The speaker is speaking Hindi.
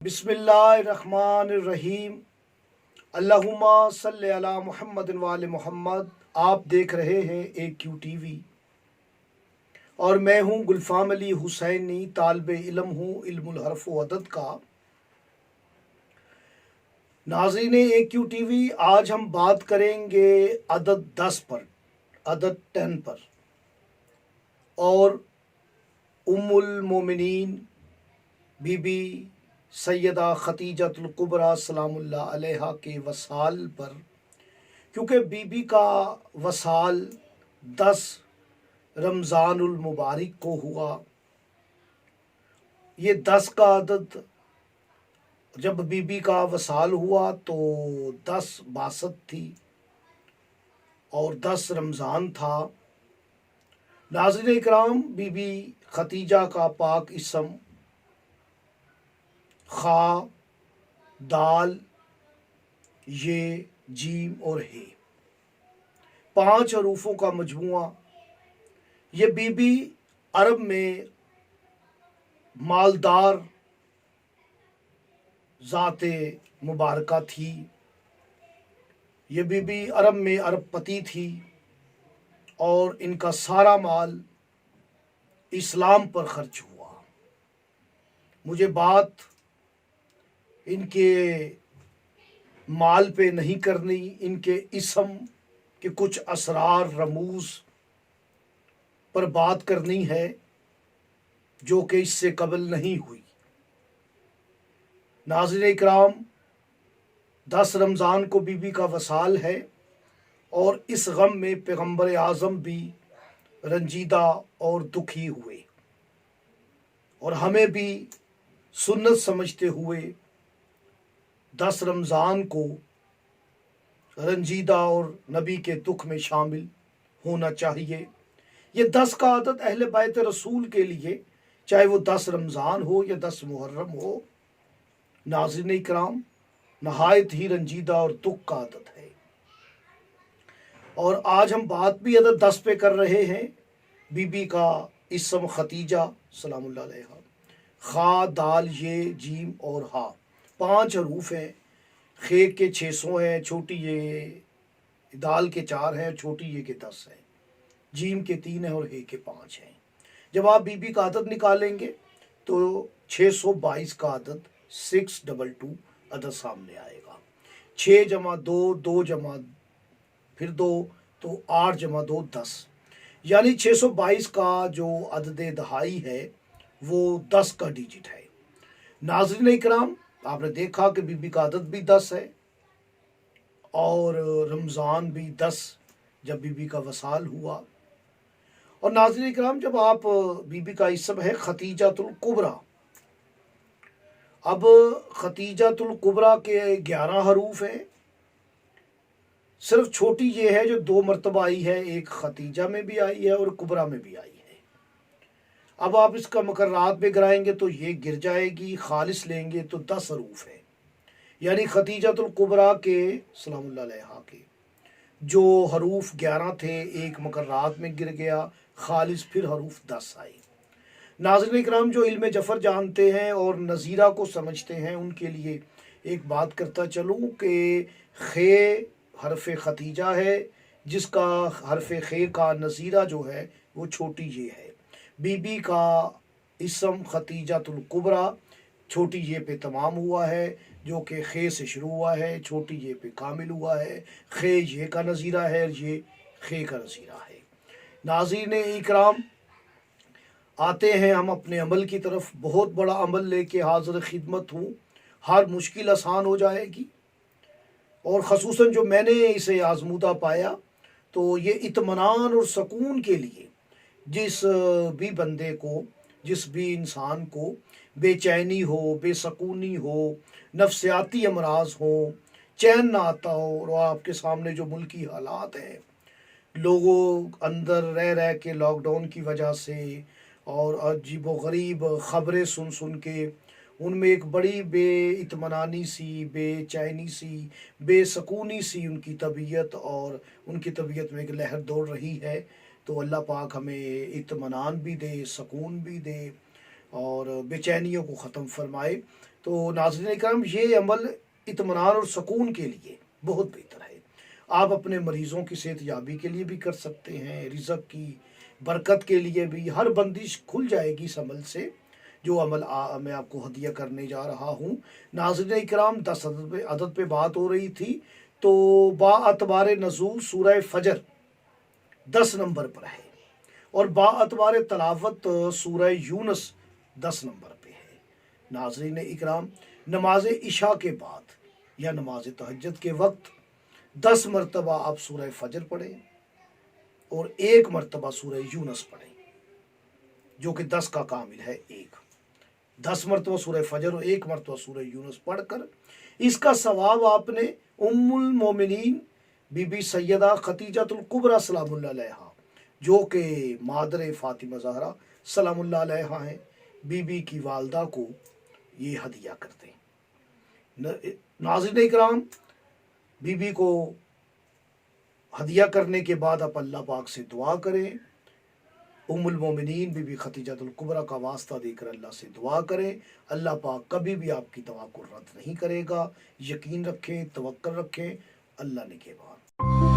बिस्मिल्लाहिर्रहमानिर्रहीम। अल्लाहुम्मा सल्ली अला मुहम्मद व आले मुहम्मद। आप देख रहे हैं AQ TV और मैं हूं गुलफाम अली हुसैनी, तालिब इल्म हूं इल्मुल हर्फ व अदद का। नाज़रीन AQ TV, आज हम बात करेंगे अदद 10 पर, अदद 10 पर, और उम्मुल मोमिनीन बीबी सैयदा खतीजतुल कुबरा सलामुल्लाह अलैहा के वसाल पर, क्योंकि बीबी का वसाल 10 रमज़ानुल मुबारक को हुआ। ये 10 का अदद, जब बीबी का वसाल हुआ तो 10 बासत थी और 10 रमज़ान था। नाज़रीन इकराम, बीबी खतीजा का पाक इसम खा, दाल, ये, जीम और हे, 5 हरूफों का मजमुआ। ये बीबी अरब में मालदार ज़ाते मुबारका थी। ये बीबी अरब में अरबपति थी और इनका सारा माल इस्लाम पर खर्च हुआ। मुझे बात इनके माल पे नहीं करनी, इनके इसम के कुछ असरार रमूज पर बात करनी है जो कि इससे कबल नहीं हुई। नाज़रीन इकराम, 10 रमज़ान को बीबी का वसाल है और इस गम में पैगम्बर आज़म भी रंजीदा और दुखी हुए, और हमें भी सुन्नत समझते हुए 10 रमज़ान को रंजीदा और नबी के दुख में शामिल होना चाहिए। ये 10 का आदत अहले बैत रसूल के लिए, चाहे वो 10 रमज़ान हो या 10 मुहर्रम हो, नाज़रीन इकराम, नहायत ही रंजीदा और दुख का आदत है। और आज हम बात भी अदद 10 पे कर रहे हैं। बीबी का इसम खतीजा सलामुल्लाह अलैहा, खा, दाल, ये, जीम और हा, 5 हरूफ हैं। खे के 600 हैं, छोटी ये, दाल के 4 हैं, छोटी ये के 10 हैं, जीम के 3 हैं और हे के 5 हैं। जब आप बीबी का आदत निकालेंगे तो 622 का आदत 622 अदद सामने आएगा। 6 जमा 2, 2 जमा फिर 2, तो 8 जमा 2 10, यानी 622 का जो अदद दहाई है वो 10 का डिजिट है। नाज़रीन इकराम, आपने देखा कि बीबी का आदत भी 10 है और रमज़ान भी 10 जब बीबी का वसाल हुआ। और नाज़रीन इकराम, जब आप बीबी का इसम है खतीजतुल कुबरा, अब खतीजतुल कुबरा के 11 हरूफ हैं। सिर्फ छोटी ये है जो 2 मरतबा आई है, एक खतीजा में भी आई है और कुबरा में भी आई है। अब आप इसका मुकर्रात में गिराएंगे तो ये गिर जाएगी, खालिस लेंगे तो 10 हरूफ है, यानी खतीजतुल कुबरा के सलामुल्लाह अलैहा के जो हरूफ 11 थे, एक मुकर्रात में गिर गया, खालिस फिर हरूफ 10 आए। नाज़रीन इकराम, जो इल्म जफ़र जानते हैं और नज़ीरा को समझते हैं, उनके लिए एक बात करता चलूँ कि खे हरफ खतीजा है, जिसका हरफ खे का नज़ीरा जो है वो छोटी ये है। बीबी का इसम खतीजतुल कुबरा छोटी ये पे तमाम हुआ है, जो कि खे से शुरू हुआ है, छोटी ये पे कामिल हुआ है। खे ये का नज़ीरा है, ये खे का नज़ीरा है। नाज़रीन इकराम, आते हैं हम अपने अमल की तरफ। बहुत बड़ा अमल लेके हाज़िर खिदमत हूँ, हर मुश्किल आसान हो जाएगी। और ख़ुसूसन जो मैंने इसे आजमूदा पाया, तो ये इत्मीनान और सुकून के लिए जिस भी बंदे को, जिस भी इंसान को बेचैनी हो, बेसकूनी हो, नफ्सियाती अमराज हो, चैन ना आता हो, और आपके सामने जो मुल्की हालात हैं, लोगों अंदर रह रह के लॉकडाउन की वजह से और अजीबो गरीब ख़बरें सुन सुन के उनमें एक बड़ी बेइत्मीनानी सी, बेचैनी सी, बेसकूनी सी उनकी तबीयत, और उनकी तबीयत में एक लहर दौड़ रही है। तो अल्लाह पाक हमें इत्मीनान भी दे, सकून भी दे, और बेचैनियों को ख़त्म फरमाए। तो नाज़रीन इकराम, ये अमल इत्मीनान और सुकून के लिए बहुत बेहतर है। आप अपने मरीज़ों की सेहत याबी के लिए भी कर सकते हैं, रिज़्क़ की बरकत के लिए भी। हर बंदिश खुल जाएगी इस अमल से, जो अमल मैं आपको हदिया करने जा रहा हूँ। नाज़रीन इकराम, 10 अदद पे बात हो रही थी, तो बाअतबार नज़ूल सूरह फजर 10 नंबर पर है और बाअतबार तलावत सूरह यूनुस 10 नंबर पे है। नाज़रीन इकराम, नमाज इशा के बाद या नमाज तहज्जुद के वक्त 10 मरतबा आप सूरह फजर पढ़ें और 1 मरतबा सूरह यूनुस पढ़ें, जो कि 10 का कामिल है। 10 मरतबा सूरह फजर और 1 मरतबा सूरह यूनुस पढ़कर इसका सवाब आपने उम्मुल मोमिनीन बीबी सैयदा खतीजतुल कुबरा सलामुल्लाह अलैहा, जो कि मादर फातिमा ज़हरा सलामुल्लाह अलैहा हैं, बीबी की वालदा को ये हदिया करते हैं। नाज़रीन इकराम, बीबी को हदिया करने के बाद आप अल्लाह पाक से दुआ करें। उम्मुल मोमिनीन बीबी खतीजतुल कुबरा का वास्ता देकर अल्लाह से दुआ करें। अल्लाह पाक कभी भी आपकी दुआ को रद्द नहीं करेगा। यकीन रखें, तवक्कुल रखें, अल्लाह निगहबान।